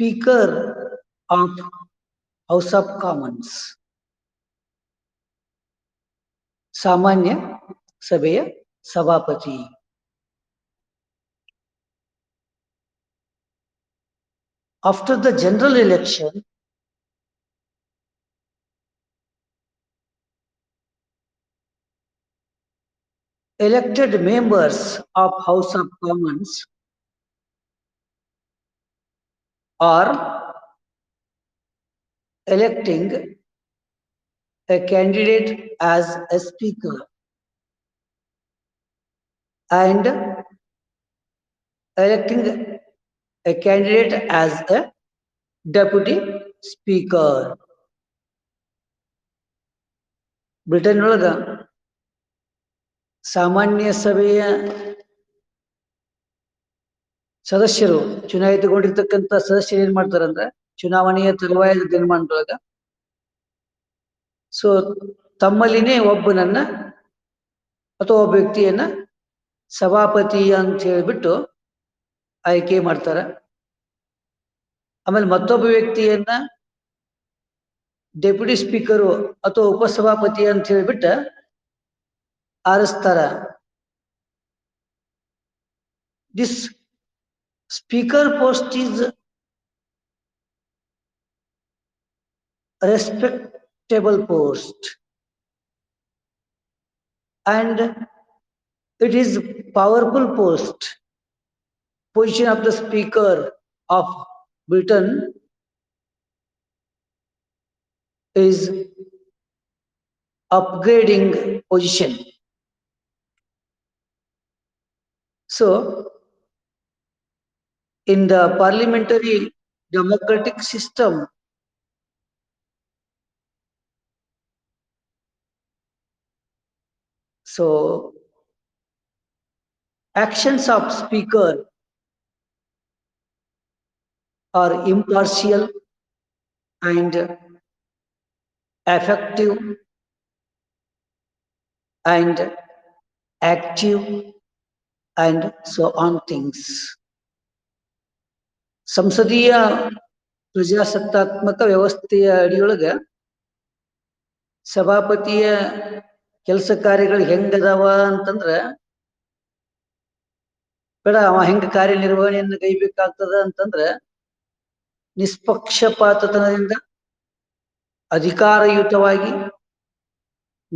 Speaker of House of Commons. ಸಾಮಾನ್ಯ ಸಭೆಯ ಸಭಾಪತಿ. After the general election, elected members of House of Commons are electing a candidate as a speaker and electing a candidate as a deputy speaker. Britain ಒಳಗ ಸಾಮಾನ್ಯ ಸಭೆಯ ಸದಸ್ಯರು ಚುನಾಯಿತಗೊಂಡಿರ್ತಕ್ಕಂಥ ಸದಸ್ಯರು ಏನ್ ಮಾಡ್ತಾರಂದ್ರೆ ಚುನಾವಣೆಯ ತರುವಾಯದ ದಿನಮಾನದೊಳಗ ಸೊ ತಮ್ಮಲ್ಲಿನೇ ಒಬ್ಬನನ್ನ ಅಥವಾ ಒಬ್ಬ ವ್ಯಕ್ತಿಯನ್ನ ಸಭಾಪತಿ ಅಂತ ಹೇಳಿಬಿಟ್ಟು ಆಯ್ಕೆ ಮಾಡ್ತಾರ. ಆಮೇಲೆ ಮತ್ತೊಬ್ಬ ವ್ಯಕ್ತಿಯನ್ನ ಡೆಪ್ಯೂಟಿ ಸ್ಪೀಕರು ಅಥವಾ ಉಪಸಭಾಪತಿ ಅಂತ ಹೇಳಿಬಿಟ್ಟ ಆರಿಸ್ತಾರ. This speaker post is respectable post and it is powerful post. Position of the Speaker of Britain is upgrading position. So in the parliamentary democratic system, so actions of speaker are impartial and effective and active and so on things. ಸಂಸದೀಯ ಪ್ರಜಾಸತ್ತಾತ್ಮಕ ವ್ಯವಸ್ಥೆಯ ಅಡಿಯೊಳಗ ಸಭಾಪತಿಯ ಕೆಲಸ ಕಾರ್ಯಗಳು ಹೆಂಗದಾವ ಅಂತಂದ್ರ ಬೇಡ ಅವ ಹೆಂಗ ಕಾರ್ಯನಿರ್ವಹಣೆಯನ್ನು ಕೈಬೇಕಾಗ್ತದ ಅಂತಂದ್ರ ನಿಷ್ಪಕ್ಷಪಾತತನದಿಂದ ಅಧಿಕಾರಯುತವಾಗಿ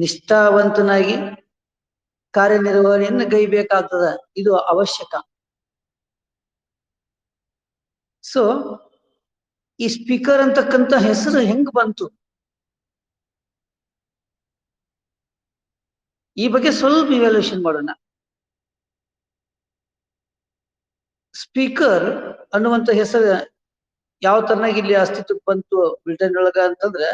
ನಿಷ್ಠಾವಂತನಾಗಿ ಕಾರ್ಯನಿರ್ವಹಣೆಯನ್ನು ಕೈಬೇಕಾಗ್ತದ. ಇದು ಅವಶ್ಯಕ. ಸೊ ಈ ಸ್ಪೀಕರ್ ಅಂತಕ್ಕಂಥ ಹೆಸರು ಹೆಂಗ್ ಬಂತು ಈ ಬಗ್ಗೆ ಸ್ವಲ್ಪ ಇವ್ಯಾಲ್ಯೂಷನ್ ಮಾಡೋಣ. ಸ್ಪೀಕರ್ ಅನ್ನುವಂಥ ಹೆಸರು ಯಾವ ತರನಾಗಿ ಇಲ್ಲಿ ಅಸ್ತಿತ್ವಕ್ಕೆ ಬಂತು ಬ್ರಿಟನ್ ಒಳಗ ಅಂತಂದ್ರೆ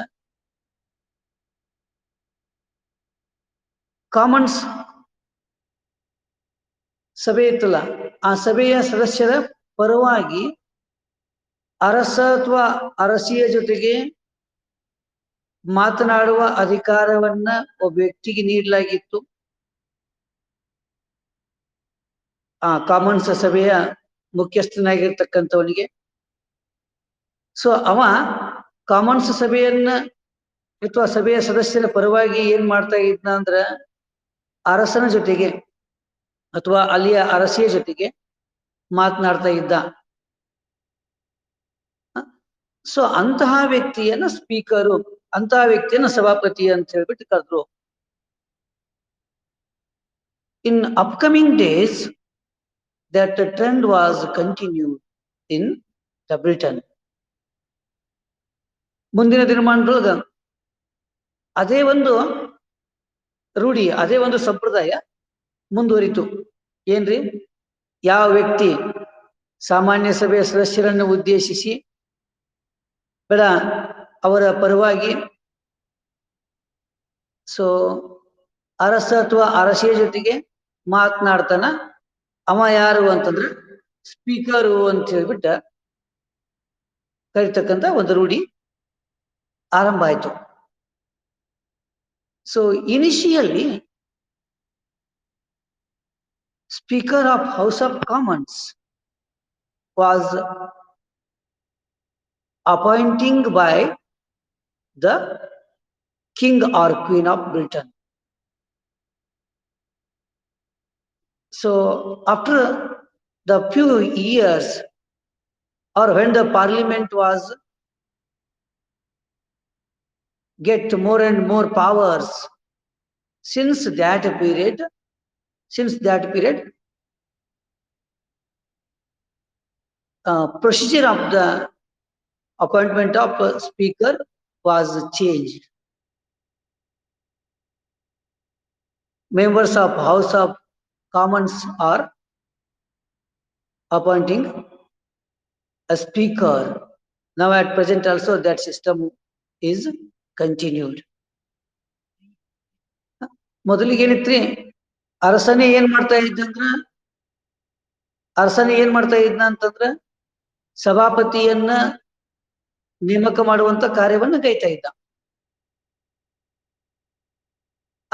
ಕಾಮನ್ಸ್ ಸಭೆ ಇತ್ತಲ್ಲ, ಆ ಸಭೆಯ ಸದಸ್ಯರ ಪರವಾಗಿ ಅರಸ ಅಥವಾ ಅರಸಿಯ ಜೊತೆಗೆ ಮಾತನಾಡುವ ಅಧಿಕಾರವನ್ನ ಒಬ್ಬ ವ್ಯಕ್ತಿಗೆ ನೀಡಲಾಗಿತ್ತು. ಆ ಕಾಮನ್ಸ್ ಸಭೆಯ ಮುಖ್ಯಸ್ಥನಾಗಿರ್ತಕ್ಕಂಥವನಿಗೆ. ಸೊ ಅವ ಕಾಮನ್ಸ್ ಸಭೆಯನ್ನ ಅಥವಾ ಸಭೆಯ ಸದಸ್ಯರ ಪರವಾಗಿ ಏನ್ ಮಾಡ್ತಾ ಇದ್ನ ಅಂದ್ರ ಅರಸನ ಜೊತೆಗೆ ಅಥವಾ ಅಲ್ಲಿಯ ಅರಸಿಯ ಜೊತೆಗೆ ಮಾತನಾಡ್ತಾ ಇದ್ದ. ಸೊ ಅಂತಹ ವ್ಯಕ್ತಿಯನ್ನ ಸ್ಪೀಕರು, ಅಂತಹ ವ್ಯಕ್ತಿಯನ್ನ ಸಭಾಪತಿ ಅಂತ ಹೇಳ್ಬಿಟ್ಟು ಕರೆದ್ರು. ಇನ್ upcoming days that trend was continued in the Britain. ಮುಂದಿನ ದಿನಮಾನದೊಳಗ ಅದೇ ಒಂದು ರೂಢಿ, ಅದೇ ಒಂದು ಸಂಪ್ರದಾಯ ಮುಂದುವರಿತು. ಏನ್ರಿ, ಯಾವ ವ್ಯಕ್ತಿ ಸಾಮಾನ್ಯ ಸಭೆಯ ಸದಸ್ಯರನ್ನು ಉದ್ದೇಶಿಸಿ ಬೇಡ ಅವರ ಪರವಾಗಿ ಸೊ ಅರಸ ಅಥವಾ ಅರಸಿಯ ಜೊತೆಗೆ ಮಾತನಾಡ್ತಾನ, ಅವ ಯಾರು ಅಂತಂದ್ರೆ ಸ್ಪೀಕರು ಅಂತ ಹೇಳ್ಬಿಟ್ಟ ಕರಿತಕ್ಕಂಥ ಒಂದು ರೂಢಿ ಆರಂಭ ಆಯ್ತು. So initially Speaker of House of Commons was appointing by the king or queen of Britain. So after the few years, or when the parliament was get more and more powers, since that period, procedure of the appointment of a speaker was changed. Members of House of Commons are appointing a speaker. Now at present also that system is continued. ಮೊದಲಿಗೆ ಏನಿತ್ರಿ, ಅರಸನೇ ಏನ್ ಮಾಡ್ತಾ ಇದ್ನ ಅಂತಂದ್ರ ಸಭಾಪತಿಯನ್ನ ನೇಮಕ ಮಾಡುವಂತ ಕಾರ್ಯವನ್ನ ಕೈತಾ ಇದ್ದ.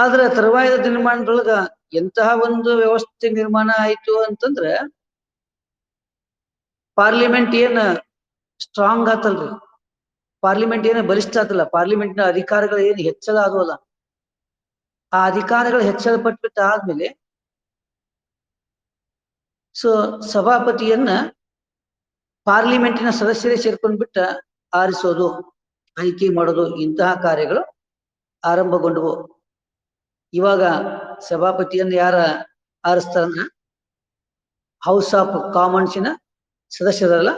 ಆದ್ರೆ ತರುವಾಯದ ದಿನಮಾನದೊಳಗ ಎಂತಹ ಒಂದು ವ್ಯವಸ್ಥೆ ನಿರ್ಮಾಣ ಆಯ್ತು ಅಂತಂದ್ರ ಪಾರ್ಲಿಮೆಂಟ್ ಏನ್ ಸ್ಟ್ರಾಂಗ್ ಆತಲ್ರಿ, ಪಾರ್ಲಿಮೆಂಟ್ ಏನ ಬಲಿಷ್ಠ ಆತಲ್ಲ, ಪಾರ್ಲಿಮೆಂಟ್ನ ಅಧಿಕಾರಗಳು ಏನು ಹೆಚ್ಚಳ ಆದವಲ್ಲ, ಆ ಅಧಿಕಾರಗಳು ಹೆಚ್ಚಳಪಟ್ಬಿಟ್ಟ ಆದ್ಮೇಲೆ ಸೊ ಸಭಾಪತಿಯನ್ನ ಪಾರ್ಲಿಮೆಂಟಿನ ಸದಸ್ಯರೇ ಸೇರ್ಕೊಂಡ್ಬಿಟ್ಟ ಆರಿಸೋದು, ಆಯ್ಕೆ ಮಾಡೋದು, ಇಂತಹ ಕಾರ್ಯಗಳು ಆರಂಭಗೊಂಡವು. ಇವಾಗ ಸಭಾಪತಿಯನ್ನು ಯಾರ ಆರಿಸ್ತಾರಂದ್ರ ಹೌಸ್ ಆಫ್ ಕಾಮನ್ಸಿನ ಸದಸ್ಯರಲ್ಲ,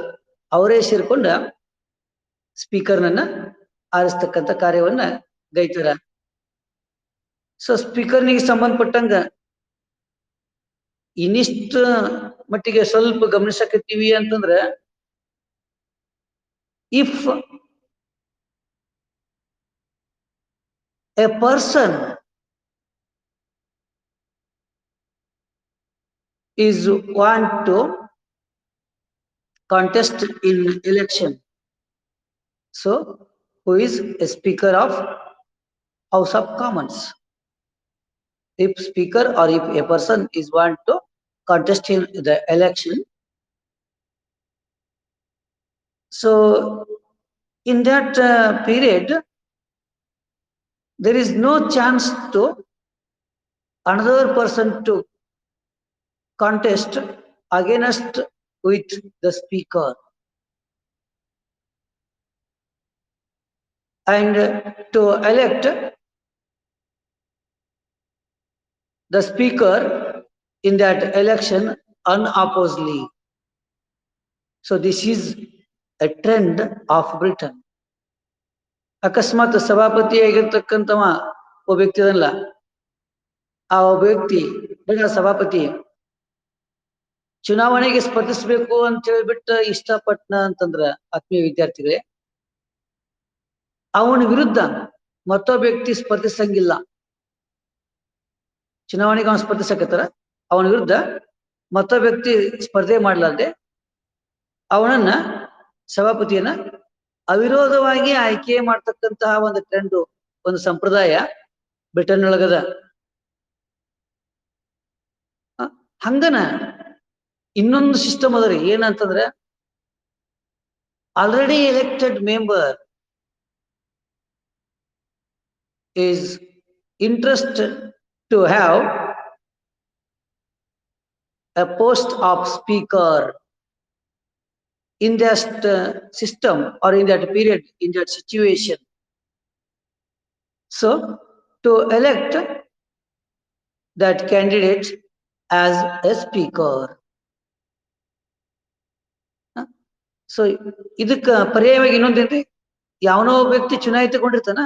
ಅವರೇ ಸೇರ್ಕೊಂಡ ಸ್ಪೀಕರ್ನನ್ನ ಆರಿಸ್ತಕ್ಕಂಥ ಕಾರ್ಯವನ್ನ ಗೈತಾರ. ಸೊ ಸ್ಪೀಕರ್ನಿಗೆ ಸಂಬಂಧಪಟ್ಟಂಗ ಇನ್ನಿಷ್ಟ ಮಟ್ಟಿಗೆ ಸ್ವಲ್ಪ ಗಮನಿಸಕತ್ತೀವಿ ಅಂತಂದ್ರ, if A person is want to contest in election, so who is a speaker of House of Commons? If speaker or if a person is want to contest in the election, so in that period there is no chance to another person to contest against with the speaker, and to elect the speaker in that election unopposedly. So this is a trend of Britain. ಅಕಸ್ಮಾತ್ ಸಭಾಪತಿ ಆಗಿರ್ತಕ್ಕಂಥವ ಒಬ್ಬ ವ್ಯಕ್ತಿ ಅದಲ್ಲ, ಆ ಒಬ್ಬ ವ್ಯಕ್ತಿ ಸಭಾಪತಿ ಚುನಾವಣೆಗೆ ಸ್ಪರ್ಧಿಸಬೇಕು ಅಂತ ಹೇಳ್ಬಿಟ್ಟು ಇಷ್ಟಪಟ್ನ ಅಂತಂದ್ರ, ಆತ್ಮೀಯ ವಿದ್ಯಾರ್ಥಿಗಳೇ, ಅವನ ವಿರುದ್ಧ ಮತ್ತೊಬ್ಬ ವ್ಯಕ್ತಿ ಸ್ಪರ್ಧಿಸಂಗಿಲ್ಲ. ಚುನಾವಣೆಗೆ ಅವನು ಸ್ಪರ್ಧಿಸಕತ್ತಾರ, ಅವನ ವಿರುದ್ಧ ಮತ್ತೊಬ್ಬ ವ್ಯಕ್ತಿ ಸ್ಪರ್ಧೆ ಮಾಡ್ಲಾರ್ದೆ ಅವನನ್ನ ಸಭಾಪತಿಯನ್ನ ಅವಿರೋಧವಾಗಿ ಆಯ್ಕೆ ಮಾಡ್ತಕ್ಕಂತಹ ಒಂದು ಟ್ರೆಂಡ್, ಒಂದು ಸಂಪ್ರದಾಯ ಬ್ರಿಟನ್ ಒಳಗದ. ಹಂಗನ ಇನ್ನೊಂದು ಸಿಸ್ಟಮ್ ಅದ ರೀ, ಏನಂತಂದ್ರೆ already elected member is interested to have a post of speaker in that system or in that period, in that situation. So to elect that candidate as a speaker. So ಇದಕ್ಕ ಪರ್ಯಾಯವಾಗಿ ಇನ್ನೊಂದೇನ್ರಿ, ಯಾವನೋ ಒಬ್ಬ ವ್ಯಕ್ತಿ ಚುನಾಯಿತಗೊಂಡಿರ್ತಾನ,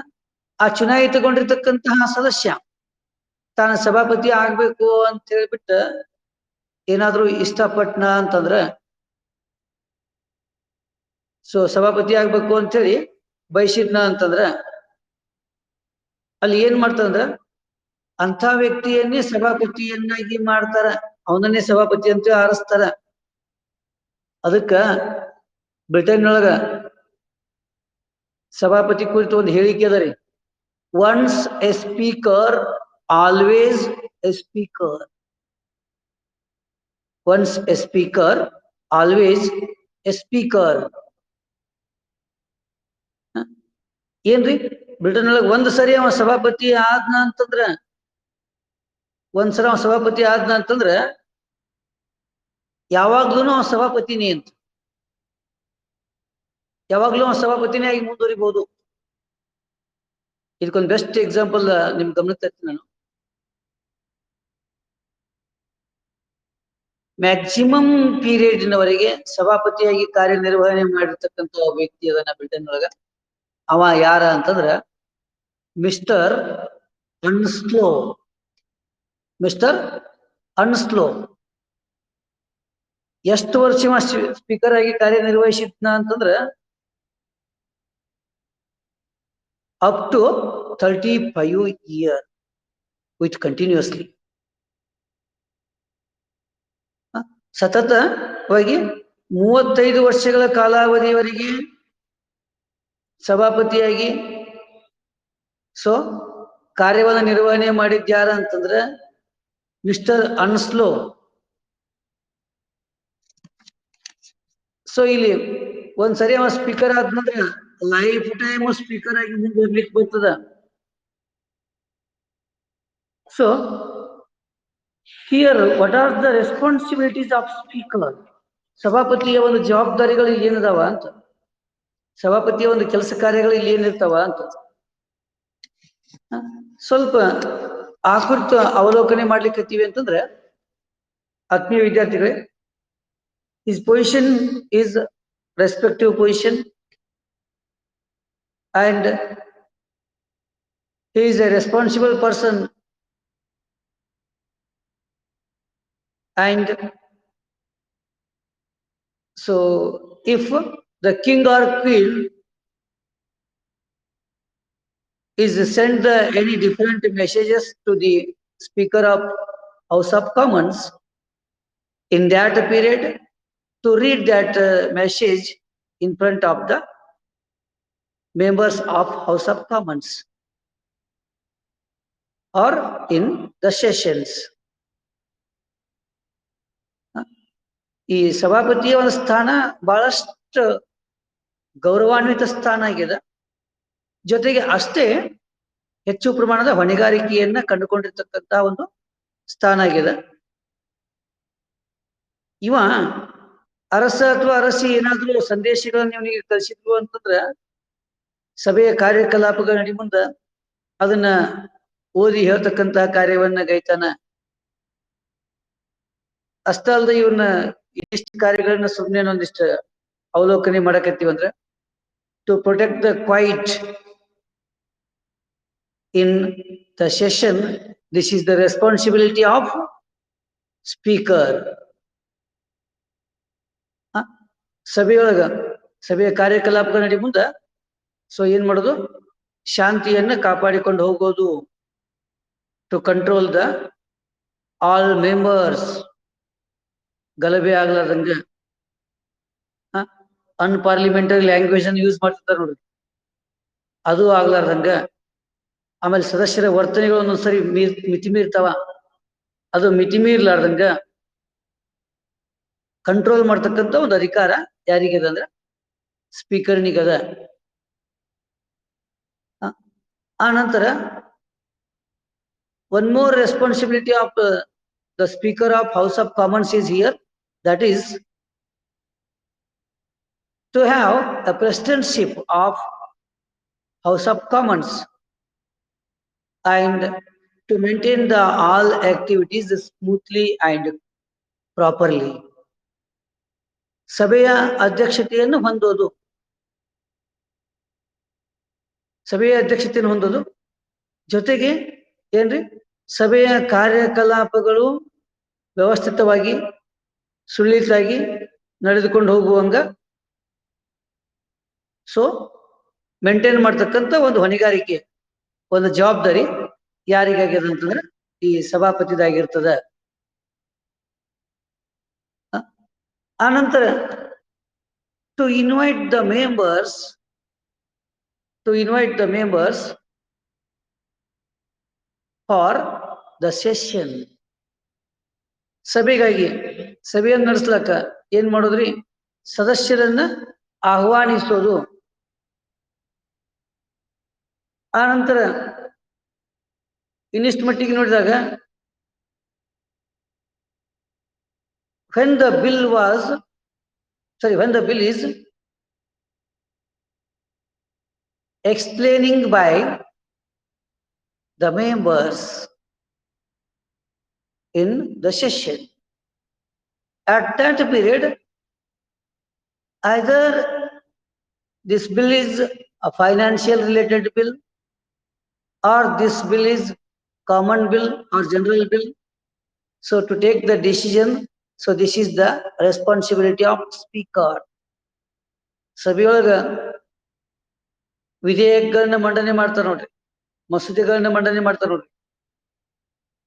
ಆ ಚುನಾಯಿತಗೊಂಡಿರ್ತಕ್ಕಂತಹ ಸದಸ್ಯ ತಾನು ಸಭಾಪತಿ ಆಗ್ಬೇಕು ಅಂತ ಹೇಳ್ಬಿಟ್ಟ ಏನಾದ್ರೂ ಇಷ್ಟಪಟ್ನ ಅಂತಂದ್ರ, ಸೊ ಸಭಾಪತಿ ಆಗ್ಬೇಕು ಅಂತೇಳಿ ಬಯಸಿದ್ನ ಅಂತಂದ್ರ, ಅಲ್ಲಿ ಏನ್ ಮಾಡ್ತಾರಂದ್ರ ಅಂಥ ವ್ಯಕ್ತಿಯನ್ನೇ ಸಭಾಪತಿಯನ್ನಾಗಿ ಮಾಡ್ತಾರ, ಅವನನ್ನೇ ಸಭಾಪತಿ ಅಂತ ಆರಿಸ್ತಾರ. ಅದಕ್ಕ ಬ್ರಿಟನ್ ಒಳಗ ಸಭಾಪತಿ ಕುರಿತು ಒಂದು ಹೇಳಿಕೆ ಅದ ರೀ, once A speaker always A speaker. Once A speaker always A speaker. ಏನ್ರಿ ಬ್ರಿಟನ್ ಒಳಗೆ ಒಂದ್ ಸರಿ ಅವ ಸಭಾಪತಿ ಆದ್ನ ಅಂತಂದ್ರ ಒಂದ್ಸಲ ಅವ ಸಭಾಪತಿ ಆದ್ನ ಅಂತಂದ್ರ ಯಾವಾಗ್ಲೂ ಅವ ಸಭಾಪತಿನೇ ಅಂತ ಯಾವಾಗ್ಲೂ ಅವ ಸಭಾಪತಿನೇ ಆಗಿ ಮುಂದುವರಿಬಹುದು. ಇದಕ್ಕೊಂದು ಬೆಸ್ಟ್ ಎಕ್ಸಾಂಪಲ್ ನಿಮ್ ಗಮನಕ್ಕೆ ತರ್ತೀನಿ ನಾನು. ಮ್ಯಾಕ್ಸಿಮಮ್ ಪೀರಿಯಡ್ನವರೆಗೆ ಸಭಾಪತಿಯಾಗಿ ಕಾರ್ಯನಿರ್ವಹಣೆ ಮಾಡಿರ್ತಕ್ಕಂಥ ವ್ಯಕ್ತಿ ಅದನ್ನ ಬ್ರಿಟನ್ ಒಳಗ. ಅವ ಯಾರ ಅಂತಂದ್ರ ಮಿಸ್ಟರ್ ಅನ್ಸ್ಲೋ. ಮಿಸ್ಟರ್ ಅನ್ಸ್ಲೋ ಎಷ್ಟು ವರ್ಷ ಸ್ಪೀಕರ್ ಆಗಿ ಕಾರ್ಯನಿರ್ವಹಿಸಿದ್ನ ಅಂತಂದ್ರ up to 35 years with continuously. ಸತತವಾಗಿ 35 ವರ್ಷಗಳ ಕಾಲಾವಧಿಯವರೆಗೆ ಸಭಾಪತಿಯಾಗಿ ಕಾರ್ಯವನ್ನ ನಿರ್ವಹಣೆ ಮಾಡಿದ್ಯಾರ ಅಂತಂದ್ರೆ ಮಿಸ್ಟರ್ ಅನ್ಸ್ಲೋ. ಇಲ್ಲಿ ಒಂದ್ಸರಿ ಅವ ಸ್ಪೀಕರ್ ಆದ್ನಂದ್ರೆ ಲೈಫ್ ಟೈಮ್ ಸ್ಪೀಕರ್ ಆಗಿ ಮುಂದುವರ್ಲಿಕ್ಕೆ ಬರ್ತದ. Here what are the responsibilities of speaker? ಸಭಾಪತಿಯ ಒಂದು ಜವಾಬ್ದಾರಿಗಳು ಏನಿದಾವ ಅಂತ, ಸಭಾಪತಿಯ ಒಂದು ಕೆಲಸ ಕಾರ್ಯಗಳು ಇಲ್ಲಿ ಏನಿರ್ತಾವ ಅಂತ ಸ್ವಲ್ಪ ಆ ಕುರಿತು ಅವಲೋಕನೆ ಮಾಡ್ಲಿಕ್ಕತ್ತೀವಿ ಅಂತಂದ್ರೆ, ಆತ್ಮೀಯ ವಿದ್ಯಾರ್ಥಿಗಳೇ, his position is respective position and he is a responsible person and if the king or queen is send any different messages to the Speaker of House of Commons in that period to read that message in front of the members of House of Commons or in the sessions. ಈ ಸಭಾಪತಿಯ ಒಂದು ಸ್ಥಾನ ಬಹಳಷ್ಟು ಗೌರವಾನ್ವಿತ ಸ್ಥಾನ ಆಗಿದೆ. ಜೊತೆಗೆ ಅಷ್ಟೇ ಹೆಚ್ಚು ಪ್ರಮಾಣದ ಹೊಣೆಗಾರಿಕೆಯನ್ನ ಕಂಡುಕೊಂಡಿರ್ತಕ್ಕಂಥ ಒಂದು ಸ್ಥಾನ ಆಗಿದೆ. ಇವ ಅರಸ ಅಥವಾ ಅರಸಿ ಏನಾದ್ರೂ ಸಂದೇಶಗಳನ್ನು ಇವನಿಗೆ ಕಳಿಸಿದ್ರು ಅಂತಂದ್ರ ಸಭೆಯ ಕಾರ್ಯಕಲಾಪಗಳ ನಡಿ ಮುಂದ ಅದನ್ನ ಓದಿ ಹೇಳ್ತಕ್ಕಂತ ಕಾರ್ಯವನ್ನ ಗೈತಾನ. ಅಷ್ಟ ಅಲ್ದ ಇವನ್ನ ಇದಿಷ್ಟು ಕಾರ್ಯಗಳನ್ನ ಸುಮ್ಮನೆ ಒಂದಿಷ್ಟು ಅವಲೋಕನೆ ಮಾಡಕತ್ತೀವಂದ್ರ, to protect the quiet in the session, this is the responsibility of speaker. ಸಭೆಯೊಳಗ ಸಭೆಯ ಕಾರ್ಯಕಲಾಪಗಳ ನಡಿ ಮುಂದ ಏನ್ ಮಾಡೋದು, ಶಾಂತಿಯನ್ನ ಕಾಪಾಡಿಕೊಂಡು ಹೋಗೋದು, to control the all members, ಗಲಭೆ ಆಗ್ಲಾರ್ದಂಗ, ಅನ್ಪಾರ್ಲಿಮೆಂಟರಿ ಲ್ಯಾಂಗ್ವೇಜ್ ಅನ್ನು ಯೂಸ್ ಮಾಡ್ತಿರ್ತಾರೆ ನೋಡ್ರಿ, ಅದು ಆಗ್ಲಾರ್ದಂಗ. ಆಮೇಲೆ ಸದಸ್ಯರ ವರ್ತನೆಗಳು ಒಂದೊಂದ್ಸರಿ ಮಿತಿ ಮೀರ್ತಾವ, ಅದು ಮಿತಿ ಮೀರ್ಲಾರ್ದಂಗ ಕಂಟ್ರೋಲ್ ಮಾಡ್ತಕ್ಕಂಥ ಒಂದು ಅಧಿಕಾರ ಯಾರಿಗದ ಅಂದ್ರೆ ಸ್ಪೀಕರ್ನಿಗದ. ಆ ನಂತರ one more responsibility of the Speaker of House of Commons is here, that is to have a presidentship of House of Commons and to maintain the all activities smoothly and properly. ಸಭೆಯ ಅಧ್ಯಕ್ಷತೆಯನ್ನು ಹೊಂದೋದು, ಸಭೆಯ ಅಧ್ಯಕ್ಷತೆಯನ್ನು ಹೊಂದೋದು, ಜೊತೆಗೆ ಏನ್ರಿ ಸಭೆಯ ಕಾರ್ಯಕಲಾಪಗಳು ವ್ಯವಸ್ಥಿತವಾಗಿ ಸುಳ್ಳಿತಾಗಿ ನಡೆದುಕೊಂಡು ಹೋಗುವಂಗ maintain ಮಾಡ್ತಕ್ಕಂಥ ಒಂದು ಹೊಣೆಗಾರಿಕೆ, ಒಂದು ಜವಾಬ್ದಾರಿ ಯಾರಿಗಾಗ್ಯದ ಅಂತಂದ್ರೆ ಈ ಸಭಾಪತಿದಾಗಿರ್ತದ. ಆನಂತರ to invite the members for the session. ಸಭೆಗಾಗಿ, ಸಭೆಯನ್ನು ನಡೆಸ್ಲಕ್ಕ ಏನ್ ಮಾಡೋದ್ರಿ, ಸದಸ್ಯರನ್ನ ಆಹ್ವಾನಿಸೋದು. ಆ ನಂತರ ಇನ್ನಿಷ್ಟು ಮಟ್ಟಿಗೆ ನೋಡಿದಾಗ when the bill is explaining by the members in the session, at that period either this bill is a financial related bill or this bill is common bill or general bill. So to take the decision, so this is the responsibility of speaker. ಸಭೆಯೊಳಗ ವಿಧೇಯಕಗಳನ್ನ ಮಂಡನೆ ಮಾಡ್ತಾರೆ ನೋಡ್ರಿ, ಮಸೂದೆಗಳನ್ನ ಮಂಡನೆ ಮಾಡ್ತಾರೆ ನೋಡ್ರಿ.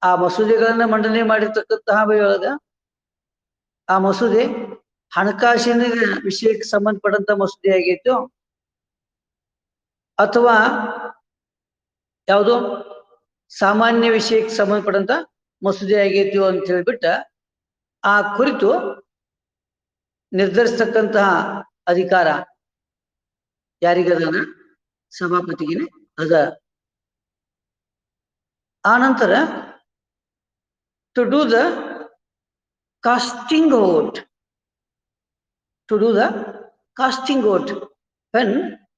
ಆ ಮಸೂದೆಗಳನ್ನ ಮಂಡನೆ ಮಾಡಿರ್ತಕ್ಕಂತಹ ಸಭೆಯೊಳಗ ಆ ಮಸೂದೆ ಹಣಕಾಸಿನ ವಿಷಯಕ್ಕೆ ಸಂಬಂಧಪಟ್ಟಂತ ಮಸೂದೆ ಆಗಿತ್ತು ಅಥವಾ ಯಾವುದೋ ಸಾಮಾನ್ಯ ವಿಷಯಕ್ಕೆ ಸಂಬಂಧಪಟ್ಟಂತ ಮಸೂದೆ ಆಗೈತಿ ಅಂತ ಹೇಳ್ಬಿಟ್ಟ ಆ ಕುರಿತು ನಿರ್ಧರಿಸತಕ್ಕಂತಹ ಅಧಿಕಾರ ಯಾರಿಗದ? ಸಭಾಪತಿಗೆ ಅದ. ಆ ನಂತರ to do the casting vote, when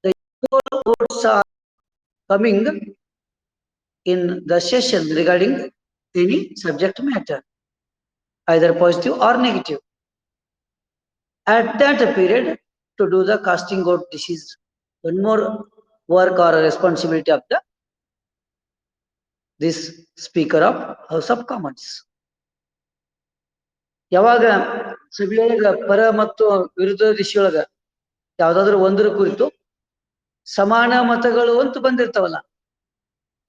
the votes are coming in the session regarding any subject matter, either positive or negative. At that period, to do the casting vote, this is one more work or responsibility of this Speaker of House of Commons. ಯಾವಾಗ ಸಭೆಯೊಳಗ ಪರ ಮತ್ತು ವಿರುದ್ಧ ದಿಶೆಯೊಳಗ ಯಾವ್ದಾದ್ರು ಒಂದರ ಕುರಿತು ಸಮಾನ ಮತಗಳು ಅಂತ ಬಂದಿರ್ತಾವಲ್ಲ,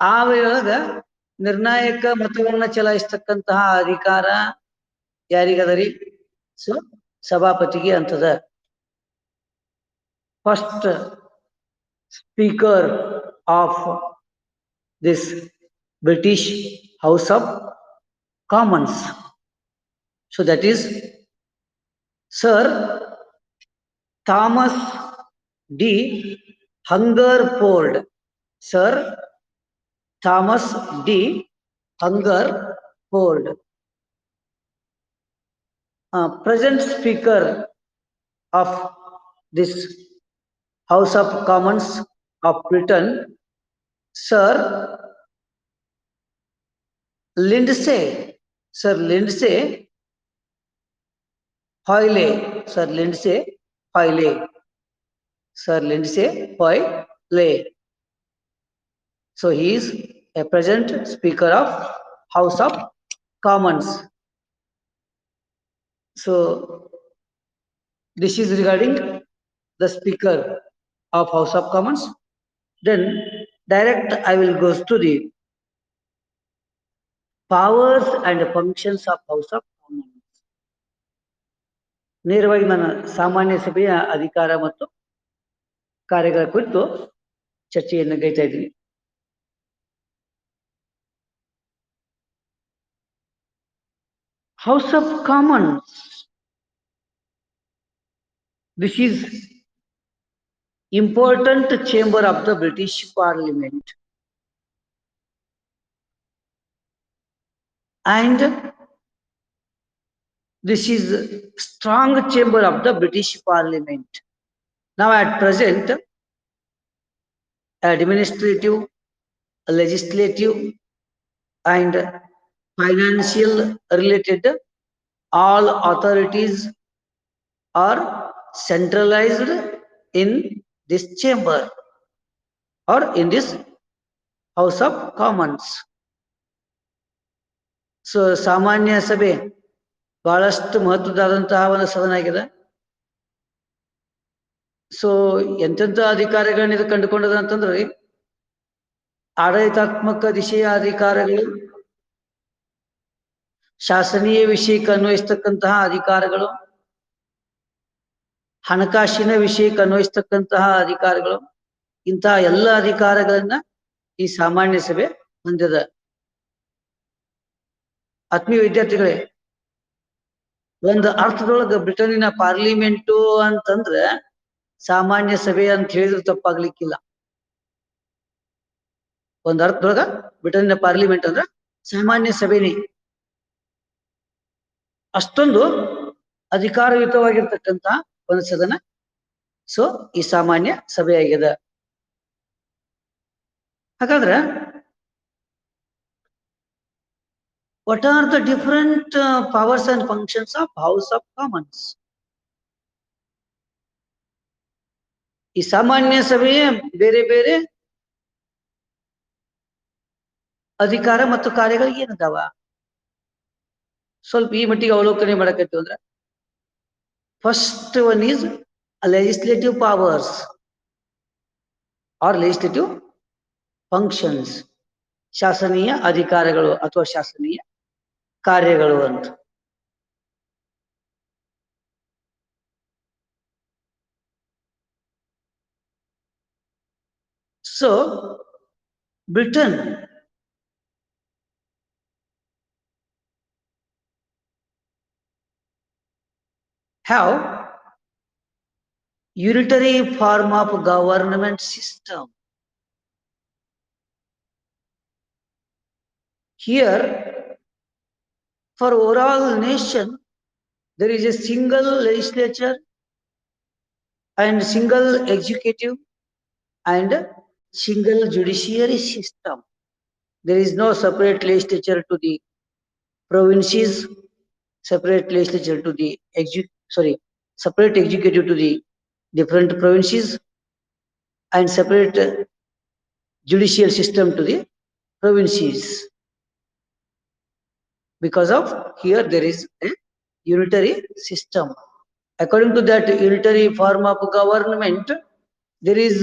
ಆ ವೇಳೆಯೊಳಗ ನಿರ್ಣಾಯಕ ಮತವನ್ನ ಚಲಾಯಿಸ್ತಕ್ಕಂತಹ ಅಧಿಕಾರ ಯಾರಿಗದರಿ? ಸೊ ಸಭಾಪತಿಗೆ ಅಂತದ. First speaker of this British house of Commons. So that is Sir Thomas D. Hungerford. Sir Thomas D. Hungerford. Present Speaker of this House of Commons of Britain, Sir Lindsay. Sir Lindsay Hoyle. Sir Lindsay Hoyle. Sir Lindsay Hoyle. So he is a present Speaker of House of Commons. So this is regarding the Speaker of House of Commons. Then direct I will go to the powers and functions of House of Commons. ನೇರವಾಗಿ ನಾನು ಸಾಮಾನ್ಯ ಸಭೆಯ ಅಧಿಕಾರ ಮತ್ತು ಕಾರ್ಯಗಳ ಕುರಿತು ಚರ್ಚೆಯನ್ನು ಗೈತಾ ಇದ್ದೀನಿ. House of Commons, this is important chamber of the British Parliament, and this is strong chamber of the British Parliament. Now at present, administrative, legislative and financial related all authorities are centralized in this chamber or in this House of Commons. So ಸಾಮಾನ್ಯ ಸಭೆ ಬಹಳಷ್ಟು ಮಹತ್ವದಾದಂತಹ ಒಂದು ಸದನ ಆಗಿದೆ. So ಎಂತೆಂಥ ಅಧಿಕಾರಿಗಳನ್ನ ಇದು ಕಂಡುಕೊಂಡದ ಅಂತಂದ್ರೆ, ಆಡಳಿತಾತ್ಮಕ ದಿಶೆಯ ಅಧಿಕಾರಗಳು, ಶಾಸನೀಯ ವಿಷಯಕ್ಕೆ ಅನ್ವಯಿಸ್ತಕ್ಕಂತಹ ಅಧಿಕಾರಗಳು, ಹಣಕಾಸಿನ ವಿಷಯಕ್ಕೆ ಅನ್ವಯಿಸ್ತಕ್ಕಂತಹ ಅಧಿಕಾರಗಳು, ಇಂತಹ ಎಲ್ಲ ಅಧಿಕಾರಗಳನ್ನ ಈ ಸಾಮಾನ್ಯ ಸಭೆ ಹೊಂದಿದ. ಆತ್ಮೀಯ ವಿದ್ಯಾರ್ಥಿಗಳೇ, ಒಂದು ಅರ್ಥದೊಳಗ ಬ್ರಿಟನ್ನಿನ ಪಾರ್ಲಿಮೆಂಟು ಅಂತಂದ್ರೆ ಸಾಮಾನ್ಯ ಸಭೆ ಅಂತ ಹೇಳಿದ್ರು ತಪ್ಪಾಗ್ಲಿಕ್ಕಿಲ್ಲ. ಒಂದ್ ಅರ್ಥದೊಳಗ ಬ್ರಿಟನ್ನ ಪಾರ್ಲಿಮೆಂಟ್ ಅಂದ್ರ ಸಾಮಾನ್ಯ ಸಭೆನೇ. ಅಷ್ಟೊಂದು ಅಧಿಕಾರಯುತವಾಗಿರ್ತಕ್ಕಂತ ಒಂದು ಸದನ. ಸೊ ಈ ಸಾಮಾನ್ಯ ಸಭೆ ಆಗ್ಯದ. ಹಾಗಾದ್ರೆ what are the different powers and functions of House of Commons? ಈ ಸಾಮಾನ್ಯ ಸಭೆಯ ಬೇರೆ ಬೇರೆ ಅಧಿಕಾರ ಮತ್ತು ಕಾರ್ಯಗಳು ಏನದಾವ ಸ್ವಲ್ಪ ಈ ಮಟ್ಟಿಗೆ ಅವಲೋಕನೆ ಮಾಡಕತ್ತು ಅಂದ್ರೆ, first one is legislative powers or legislative functions, ಶಾಸನೀಯ ಅಧಿಕಾರಗಳು ಅಥವಾ ಶಾಸನೀಯ ಕಾರ್ಯಗಳು ಅಂತ. So Britain have unitary form of government system. Here, for overall nation, there is a single legislature and single executive and single judiciary system. There is no separate legislature to the provinces, separate legislature to the separate executive to the different provinces, and separate judicial system to the provinces. Because of here there is a unitary system. According to that unitary form of government, there is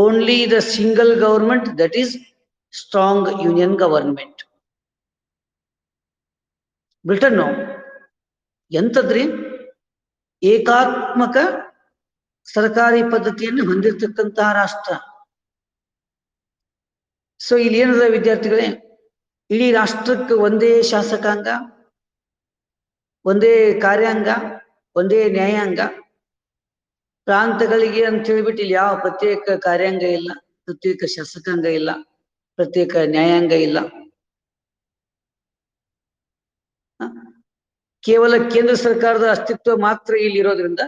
only the single government, that is strong union government. Britain ಎಂತದ್ರಿ ಏಕಾತ್ಮಕ ಸರ್ಕಾರಿ ಪದ್ಧತಿಯನ್ನು ಹೊಂದಿರತಕ್ಕಂತಹ ರಾಷ್ಟ್ರ. So ಇಲ್ಲಿ ಏನದ ವಿದ್ಯಾರ್ಥಿಗಳೇ, ಇಡೀ ರಾಷ್ಟ್ರಕ್ಕೆ ಒಂದೇ ಶಾಸಕಾಂಗ, ಒಂದೇ ಕಾರ್ಯಾಂಗ, ಒಂದೇ ನ್ಯಾಯಾಂಗ. ಪ್ರಾಂತಗಳಿಗೆ ಅಂತ ಹೇಳಿಬಿಟ್ಟು ಇಲ್ಲಿ ಯಾವ ಪ್ರತ್ಯೇಕ ಕಾರ್ಯಾಂಗ ಇಲ್ಲ, ಪ್ರತ್ಯೇಕ ಶಾಸಕಾಂಗ ಇಲ್ಲ, ಪ್ರತ್ಯೇಕ ನ್ಯಾಯಾಂಗ ಇಲ್ಲ. ಕೇವಲ ಕೇಂದ್ರ ಸರ್ಕಾರದ ಅಸ್ತಿತ್ವ ಮಾತ್ರ ಇಲ್ಲಿ ಇರೋದ್ರಿಂದ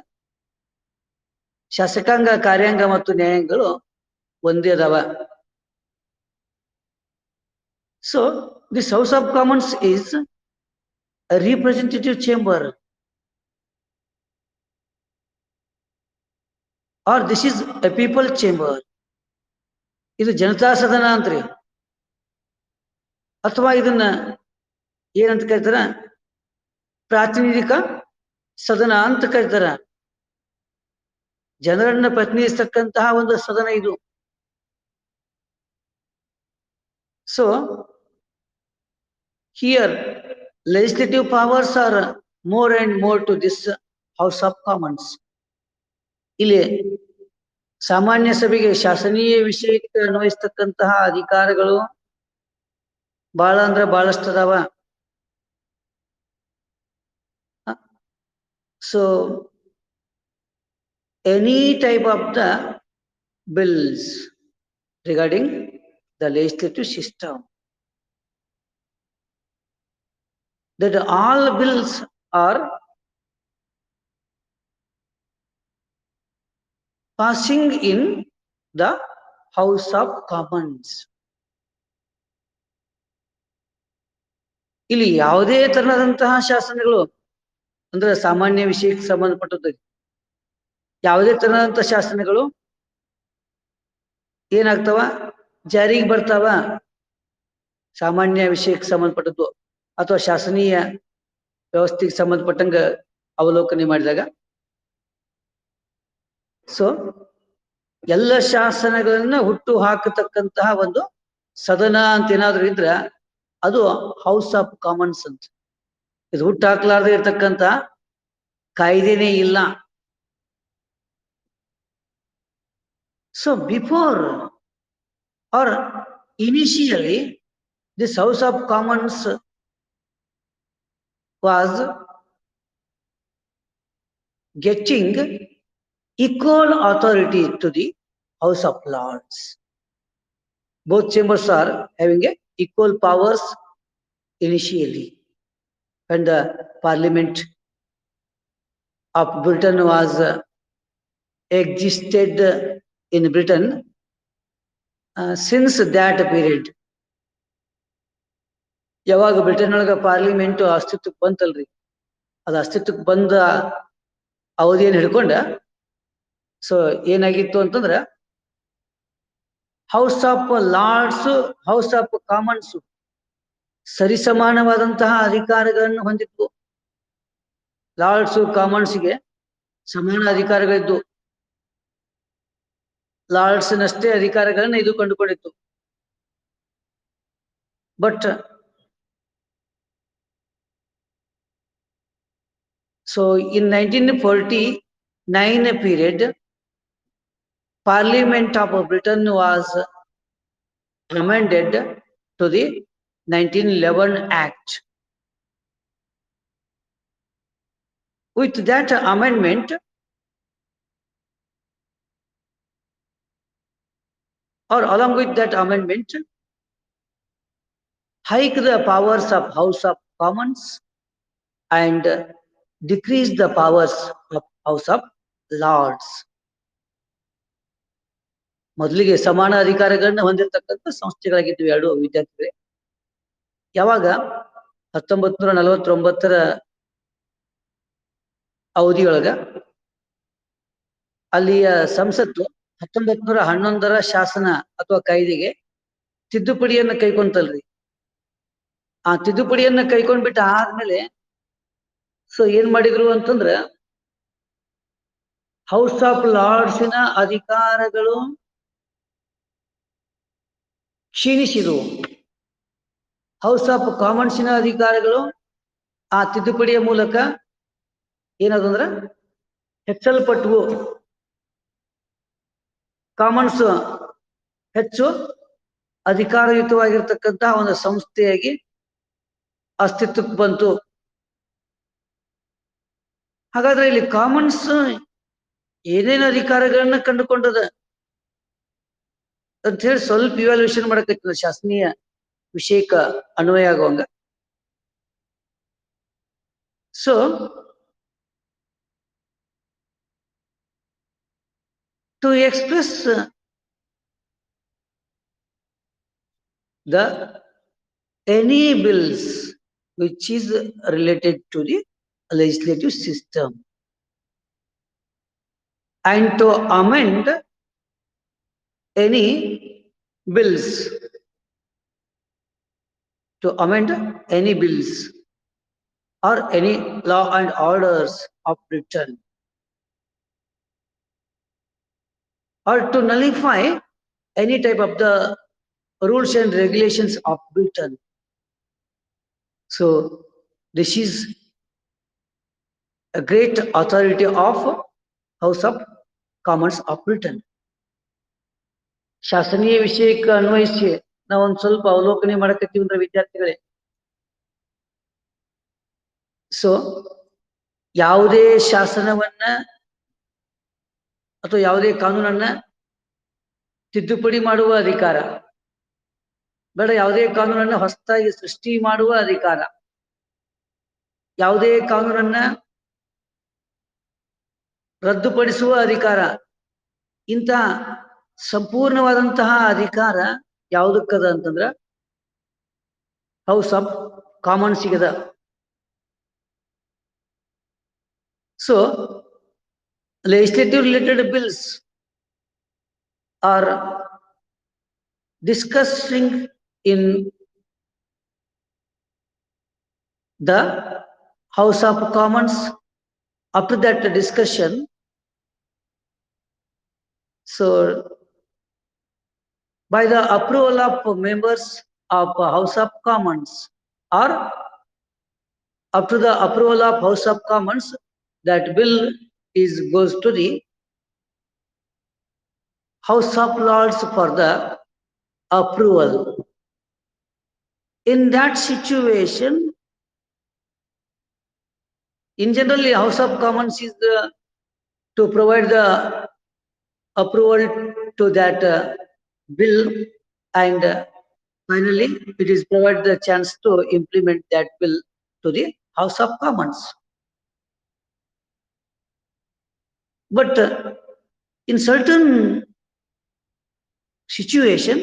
ಶಾಸಕಾಂಗ, ಕಾರ್ಯಾಂಗ ಮತ್ತು ನ್ಯಾಯಾಂಗಗಳು ಒಂದೇ ಅದಾವ. So this house of Commons is a representative chamber, or this is a people chamber. ಇದು ಜನತಾ ಸದನ ಅಂತ್ರಿ, ಅಥವಾ ಇದನ್ನ ಏನಂತ ಕರೀತಾರ, ಪ್ರಾತಿನಿಧಿಕ ಸದನ ಅಂತ ಕರೀತಾರ. ಜನರನ್ನ ಪ್ರತಿನಿಧಿಸ್ತಕ್ಕಂತಹ ಒಂದು ಸದನ ಇದು. So here legislative powers are more and more to this House of Commons. ಇಲ್ಲಿ ಸಾಮಾನ್ಯ ಸಭೆಗೆ ಶಾಸನೀಯ ವಿಷಯಕ್ಕೆ ಅನ್ವಯಿಸ್ತಕ್ಕಂತಹ ಅಧಿಕಾರಗಳು ಬಹಳ ಅಂದ್ರೆ ಬಹಳಷ್ಟು ಅದಾವ. So any type of the bills regarding the legislative system, that all bills are passing in the House of Commons. ಇಲ್ಲಿ ಯಾವುದೇ ತರನಾದಂತಹ ಶಾಸನಗಳು ಅಂದ್ರೆ ಸಾಮಾನ್ಯ ವಿಷಯಕ್ಕೆ ಸಂಬಂಧಪಟ್ಟದ್ದು, ಯಾವುದೇ ತರನಾದಂತಹ ಶಾಸನಗಳು ಏನಾಗ್ತಾವ, ಜಾರಿಗೆ ಬರ್ತಾವ ಸಾಮಾನ್ಯ ವಿಷಯಕ್ಕೆ ಸಂಬಂಧಪಟ್ಟದ್ದು ಅಥವಾ ಶಾಸನೀಯ ವ್ಯವಸ್ಥೆಗೆ ಸಂಬಂಧಪಟ್ಟಂಗ ಅವಲೋಕನೆ ಮಾಡಿದಾಗ. ಸೊ ಎಲ್ಲ ಶಾಸನಗಳನ್ನ ಹುಟ್ಟು ಹಾಕತಕ್ಕಂತಹ ಒಂದು ಸದನ ಅಂತ ಏನಾದ್ರು ಇದ್ರ ಅದು ಹೌಸ್ ಆಫ್ ಕಾಮನ್ಸ್ ಅಂತ. ಇದು ಹುಟ್ಟು ಹಾಕ್ಲಾರ್ದೆ ಇರ್ತಕ್ಕಂತ ಕಾಯ್ದೆನೇ ಇಲ್ಲ. So before or initially this House of Commons was getting equal authority to the House of Lords. both chambers are having a equal powers initially. When the Parliament of Britain was existed in Britain, since that period, ಯಾವಾಗ Britain ಒಳಗ parliament ಅಸ್ತಿತ್ವಕ್ಕೆ ಬಂತಲ್ರಿ, ಅದು ಅಸ್ತಿತ್ವಕ್ಕೆ ಬಂದ ಅವಧಿಯನ್ನು ಹಿಡ್ಕೊಂಡ so ಏನಾಗಿತ್ತು ಅಂತಂದ್ರ House of Lords, House of Commons ಸರಿಸಮಾನವಾದಂತಹ ಅಧಿಕಾರಗಳನ್ನು ಹೊಂದಿತ್ತು. ಲಾರ್ಡ್ಸ್ ಕಾಮನ್ಸ್ಗೆ ಸಮಾನ ಅಧಿಕಾರಗಳಿದ್ದು, ಲಾರ್ಡ್ಸ್ನಷ್ಟೇ ಅಧಿಕಾರಗಳನ್ನು ಇದು ಕಂಡುಕೊಂಡಿತ್ತು. But so in 1949 period, Parliament of Britain was amended to the 1911 Act. With that amendment, or along with that amendment, hike the powers of House of Commons and decrease the powers of House of Lords. ಮೊದಲಿಗೆ ಸಮಾನ ಅಧಿಕಾರಗಳನ್ನ ಹೊಂದಿರತಕ್ಕಂಥ ಸಂಸ್ಥೆಗಳಾಗಿದ್ವು ಎರಡು ವಿದ್ಯಾರ್ಥಿಗಳೇ. ಯಾವಾಗ 1949 ಅವಧಿಯೊಳಗ ಅಲ್ಲಿಯ ಸಂಸತ್ತು 1911 ಶಾಸನ ಅಥವಾ ಕಾಯ್ದೆಗೆ ತಿದ್ದುಪಡಿಯನ್ನ ಕೈಕೊಂತಲ್ರಿ. ಆ ತಿದ್ದುಪಡಿಯನ್ನ ಕೈಕೊಂಡ್ಬಿಟ್ಟು ಆದ್ಮೇಲೆ ಸೊ ಏನ್ ಮಾಡಿದ್ರು ಅಂತಂದ್ರ ಹೌಸ್ ಆಫ್ ಲಾರ್ಡ್ಸಿನ ಅಧಿಕಾರಗಳು ಕ್ಷೀಣಿಸಿದವು. ಹೌಸ್ ಆಫ್ ಕಾಮನ್ಸಿನ ಅಧಿಕಾರಗಳು ಆ ತಿದ್ದುಪಡಿಯ ಮೂಲಕ ಏನದಂದ್ರ ಹೆಚ್ಚಲ್ಪಟ್ಟವು. ಕಾಮನ್ಸ್ ಹೆಚ್ಚು ಅಧಿಕಾರಯುತವಾಗಿರ್ತಕ್ಕಂತಹ ಒಂದು ಸಂಸ್ಥೆಯಾಗಿ ಅಸ್ತಿತ್ವಕ್ಕೆ ಬಂತು. ಹಾಗಾದ್ರೆ ಇಲ್ಲಿ ಕಾಮನ್ಸ್ ಏನೇನು ಅಧಿಕಾರಗಳನ್ನ ಕಂಡುಕೊಂಡದ ಅಂತ ಹೇಳಿ ಸ್ವಲ್ಪ ಇವ್ಯಾಲ್ಯೂಷನ್ ಮಾಡಕತ್ತಿದ ಶಾಸನೀಯ ವಿಷಯಕ್ಕ ಅನ್ವಯ ಆಗುವಂಗ. So to express the any bills which is related to the legislative system and to amend any bills, to amend any bills or any law and orders of Britain, or to nullify any type of the rules and regulations of Britain. So this is a great authority of House of Commons of Britain. ಶಾಸನೀಯ ವಿಷಯಕ್ಕೆ ಅನ್ವಯಿಸಿ ನಾವು ಒಂದ್ ಸ್ವಲ್ಪ ಅವಲೋಕನೆ ಮಾಡಕತ್ತೀವಿ ವಿದ್ಯಾರ್ಥಿಗಳೇ. So ಯಾವುದೇ ಶಾಸನವನ್ನ ಅಥವಾ ಯಾವುದೇ ಕಾನೂನನ್ನ ತಿದ್ದುಪಡಿ ಮಾಡುವ ಅಧಿಕಾರ ಬೇಡ, ಯಾವುದೇ ಕಾನೂನನ್ನ ಹೊಸದಾಗಿ ಸೃಷ್ಟಿ ಮಾಡುವ ಅಧಿಕಾರ, ಯಾವುದೇ ಕಾನೂನನ್ನ ರದ್ದುಪಡಿಸುವ ಅಧಿಕಾರ, ಇಂತಹ ಸಂಪೂರ್ಣವಾದಂತಹ ಅಧಿಕಾರ ಯಾವುದಕ್ಕದ ಅಂತಂದ್ರ ಹೌಸ್ ಆಫ್ ಕಾಮನ್ಸ್ಗದ. So legislative related bills are discussing in the House of Commons. After that discussion, so by the approval of members of House of Commons, or after the approval of House of Commons, that bill goes to the House of Lords for the approval. In that situation, in generally House of Commons is to provide the approval to that bill and finally it is provide the chance to implement that bill to the House of Commons. But in certain situation,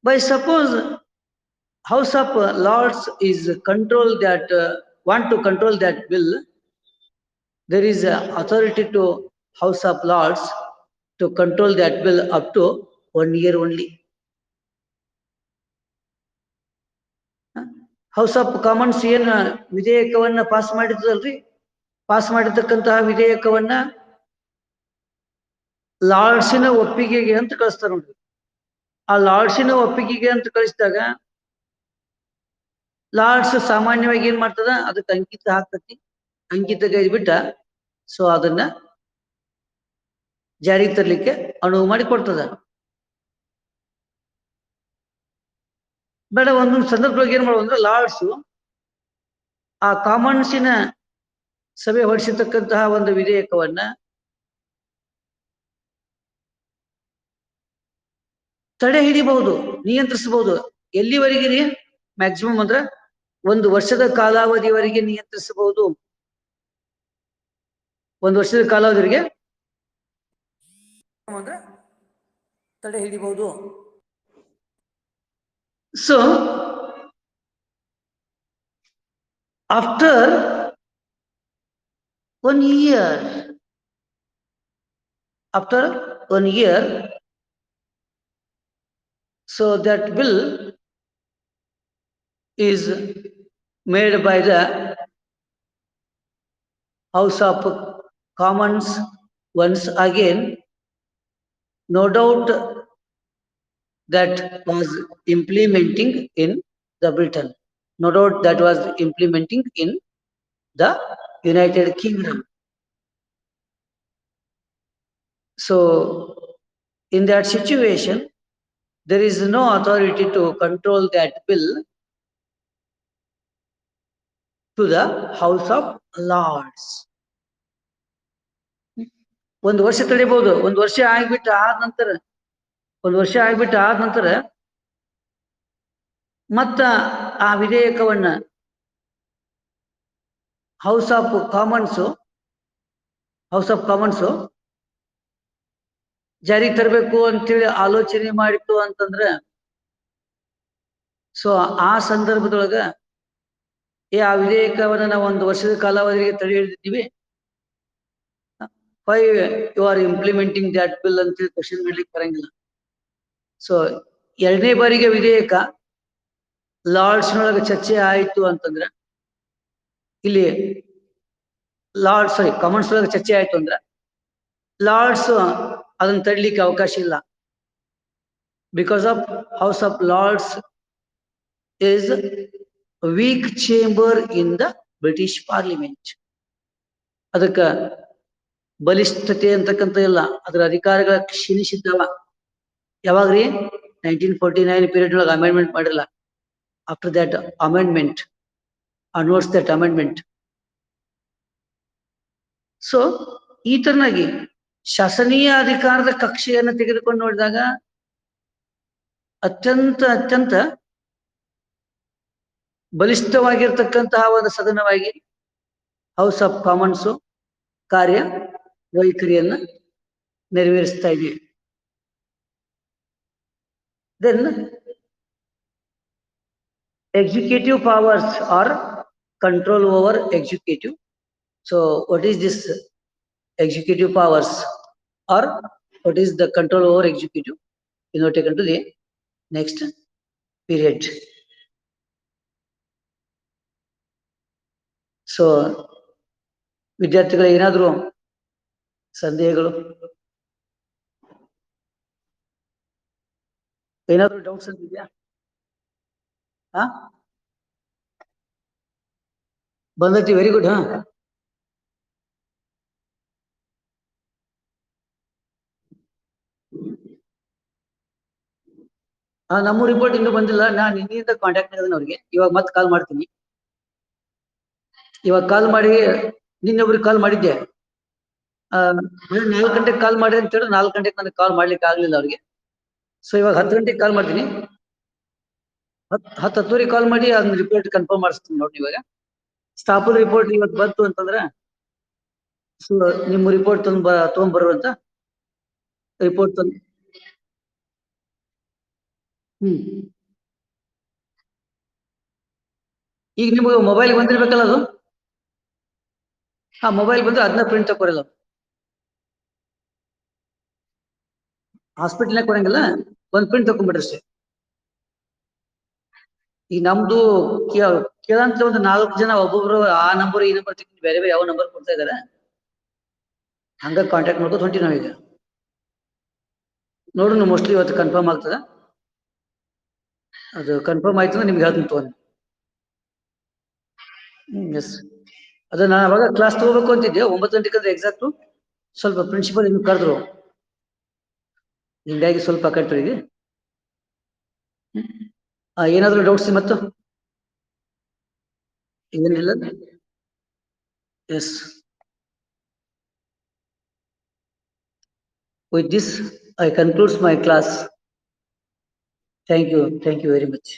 by suppose House of Lords is control that want to control that bill, there is authority to House of Lords to control that bill up to 1 year only. House of Commons ಏನ್ ವಿಧೇಯಕವನ್ನ pass ಮಾಡಿದ್ದಲ್ರಿ, pass ಮಾಡಿರ್ತಕ್ಕಂತಹ ವಿಧೇಯಕವನ್ನ ಲಾರ್ಡ್ಸಿನ ಒಪ್ಪಿಗೆಗೆ ಅಂತ ಕಳಿಸ್ತಾರ ನೋಡ್ರಿ. ಆ ಲಾರ್ಡ್ಸಿನ ಒಪ್ಪಿಗೆಗೆ ಅಂತ ಕಳಿಸಿದಾಗ Lord's ಸಾಮಾನ್ಯವಾಗಿ ಏನ್ ಮಾಡ್ತದ, ಅದಕ್ಕೆ ಅಂಕಿತ ಹಾಕ್ತತಿ, ಅಂಕಿತ ಗೈದ್ಬಿಟ್ಟ ಸೊ ಅದನ್ನ ಜಾರಿಗೆ ತರಲಿಕ್ಕೆ ಅನುವು ಮಾಡಿ ಕೊಡ್ತದ. ಬೇಡ ಒಂದೊಂದು ಸಂದರ್ಭದೊಳಗೆ ಏನ್ ಮಾಡುವ ಅಂದ್ರೆ ಲಾರ್ಡ್ಸ್ ಆ ಕಾಮನ್ಸಿನ ಸಭೆ ಹೊರಡಿಸಿರ್ತಕ್ಕಂತಹ ಒಂದು ವಿಧೇಯಕವನ್ನ ತಡೆ ಹಿಡಿಬಹುದು, ನಿಯಂತ್ರಿಸಬಹುದು. ಎಲ್ಲಿವರೆಗೆ? ಮ್ಯಾಕ್ಸಿಮಮ್ ಅಂದ್ರೆ 1 ವರ್ಷದ ಕಾಲಾವಧಿವರೆಗೆ ನಿಯಂತ್ರಿಸಬಹುದು. 1 ವರ್ಷದ ಕಾಲಾವಧಿವರೆಗೆ ಅಂದ್ರೆ ತಡೆ ಹಿಡಿಬಹುದು. So after 1 year, after 1 year, so that bill is made by the House of Commons once again. No doubt that was implementing in the Britain. No doubt that was implementing in the United Kingdom. So in that situation, there is no authority to control that bill to the House of Lords. 1 ವರ್ಷ ತಡೆಯಬಹುದು. 1 ವರ್ಷ ಆಗ್ಬಿಟ್ಟು ಆದ ನಂತರ, 1 ವರ್ಷ ಆಗ್ಬಿಟ್ಟು ಆದ ನಂತರ ಮತ್ತ ಆ ವಿಧೇಯಕವನ್ನ ಹೌಸ್ ಆಫ್ ಕಾಮನ್ಸ್ ಜಾರಿಗೆ ತರಬೇಕು ಅಂತೇಳಿ ಆಲೋಚನೆ ಮಾಡಿತ್ತು ಅಂತಂದ್ರ, ಸೊ ಆ ಸಂದರ್ಭದೊಳಗ ಆ ವಿಧೇಯಕವನ್ನ ನಾವು 1 ವರ್ಷದ ಕಾಲಾವಧಿಗೆ ತಡೆ ಹಿಡಿದಿದ್ದೀವಿ, why you are implementing that bill ಅಂತೇಳಿ ಕ್ವಶನ್ ಮಾಡ್ಲಿಕ್ಕೆ ಬರಂಗಿಲ್ಲ. ಸೊ 2ನೇ ಬಾರಿಗೆ ವಿಧೇಯಕ ಲಾರ್ಡ್ಸ್ನೊಳಗೆ ಚರ್ಚೆ ಆಯಿತು ಅಂತಂದ್ರ, ಇಲ್ಲಿ ಕಾಮನ್ಸ್ ಒಳಗೆ ಚರ್ಚೆ ಆಯ್ತು ಅಂದ್ರ ಲಾರ್ಡ್ಸ್ ಅದನ್ನ ತಡಲಿಕ್ಕೆ ಅವಕಾಶ ಇಲ್ಲ. Because of House of Lords is a weak chamber in the British Parliament. ಅದಕ್ಕ ಬಲಿಷ್ಠತೆ ಅಂತಕ್ಕಂಥ ಇಲ್ಲ, ಅದರ ಅಧಿಕಾರಗಳ ಕ್ಷೀಣಿಸಿದ್ದವ. ಯಾವಾಗ್ರಿ? 1949 ಪೀರಿಯಡ್ ಒಳಗೆ ಅಮೆಂಡ್ಮೆಂಟ್ ಮಾಡಿರಲ್ಲ. ಆಫ್ಟರ್ ದಟ್ ಅಮೆಂಡ್ಮೆಂಟ್, ಅನ್ವರ್ಸ್ ದಟ್ ಅಮೆಂಡ್ಮೆಂಟ್. ಸೊ ಈ ತರನಾಗಿ ಶಾಸನೀಯ ಅಧಿಕಾರದ ಕಕ್ಷೆಯನ್ನು ತೆಗೆದುಕೊಂಡು ನೋಡಿದಾಗ ಅತ್ಯಂತ ಬಲಿಷ್ಠವಾಗಿರ್ತಕ್ಕಂತಹ ಒಂದು ಸದನವಾಗಿ ಹೌಸ್ ಆಫ್ ಕಾಮನ್ಸ್ ಕಾರ್ಯ ವೈಖರಿಯನ್ನ ನೆರವೇರಿಸ್ತಾ ಇದೆ. Then executive powers or control over executive. So what is this executive powers or what is the control over executive? You know, taken to the next period. So ವಿದ್ಯಾರ್ಥಿಗಳು ಏನಾದರೂ ಸಂದೇಹಗಳು, ಏನಾದರೂ doubts ಇದೆಯಾ? ಬಂದೈತಿ, very good. ನಮ್ಮ report ಇನ್ನೂ ಬಂದಿಲ್ಲ. ನಾನು ನಿನ್ನೆಯಿಂದ ಕಾಂಟ್ಯಾಕ್ಟ್ ಮಾಡಿದ್ದೀನಿ ಅವ್ರಿಗೆ. ಇವಾಗ ಮತ್ತೆ ಕಾಲ್ ಮಾಡ್ತೀನಿ. ಇವಾಗ ಕಾಲ್ ಮಾಡಿ, ನಿನ್ನೊಬ್ರಿಗೆ ಕಾಲ್ ಮಾಡಿದ್ದೆ. 4 ಗಂಟೆಗೆ ಕಾಲ್ ಮಾಡಿ ಅಂತ ಹೇಳಿ 4 ಗಂಟೆಗೆ ನನಗೆ ಕಾಲ್ ಮಾಡ್ಲಿಕ್ಕೆ ಆಗ್ಲಿಲ್ಲ ಅವ್ರಿಗೆ. ಸೊ ಇವಾಗ 10 ಗಂಟೆಗೆ ಕಾಲ್ ಮಾಡ್ತೀನಿ. 10 ಕಾಲ್ ಮಾಡಿ ಅದನ್ನ ರಿಪೋರ್ಟ್ ಕನ್ಫರ್ಮ್ ಮಾಡಿಸ್ತೀನಿ ನೋಡಿ. ಇವಾಗ ಸ್ಟಾಫ್ ರಿಪೋರ್ಟ್ ಇವತ್ತು ಬಂತು ಅಂತಂದ್ರೆ ಸೊ ನಿಮ್ಮ ರಿಪೋರ್ಟ್ ತಗೊಂಡ್ಬರುವಂತ ರಿಪೋರ್ಟ್ ತಂದು. ಈಗ ನಿಮ್ಗೆ ಮೊಬೈಲ್ ಬಂದಿರ್ಬೇಕಲ್ಲ ಅದು. ಮೊಬೈಲ್ ಬಂದ್ರೆ ಅದನ್ನ ಪ್ರಿಂಟ್ ತಗೊರಲ್ಲ. ಹಾಸ್ಪಿಟಲ್ನಾಗ ಕೊಡಂಗಿಲ್ಲ, ಒಂದ್ ಪ್ರಿಂಟ್ ತಗೊಂಡ್ಬಿಡ್ರಿ ಅಷ್ಟೇ. ಈಗ ನಮ್ದು ಕೇಳಂತ ಒಂದು 4 ಜನ ಒಬ್ಬೊಬ್ರು ಆ ನಂಬರ್ ಈ ನಂಬರ್ ಬೇರೆ ಬೇರೆ ಯಾವ ನಂಬರ್ ಕೊಡ್ತಾ ಇದಾರೆ. ಹಂಗ ಕಾಂಟ್ಯಾಕ್ಟ್ ಮಾಡ್ಕೊಂಡು ಹೊಂಟಿ ನಾವೀಗ. ನೋಡೋಣ, ಮೋಸ್ಟ್ಲಿ ಇವತ್ತು ಕನ್ಫರ್ಮ್ ಆಗ್ತದ. ಅದು ಕನ್ಫರ್ಮ್ ಆಯ್ತು ಅಂದ್ರೆ ನಿಮ್ಗೆ ಹೇಳ್ತೀನಿ ತಗೊಂಡು. ಎಸ್, ಅದ ನಾನು ಅವಾಗ ಕ್ಲಾಸ್ ತಗೋಬೇಕು ಅಂತಿದ್ದೆ 9 ಗಂಟೆಗೆ ಎಕ್ಸಾಕ್ಟ್. ಸ್ವಲ್ಪ ಪ್ರಿನ್ಸಿಪಲ್ ಇನ್ನು ಕರೆದ್ರು, ಹಿಂಗಾಗಿ ಸ್ವಲ್ಪ ಕಟ್ರಿಗೆ. ಏನಾದ್ರು ಡೌಟ್ಸ್ ಮತ್ತು? ಏನಿಲ್ಲ. Yes, with this I concludes my class. Thank you very much.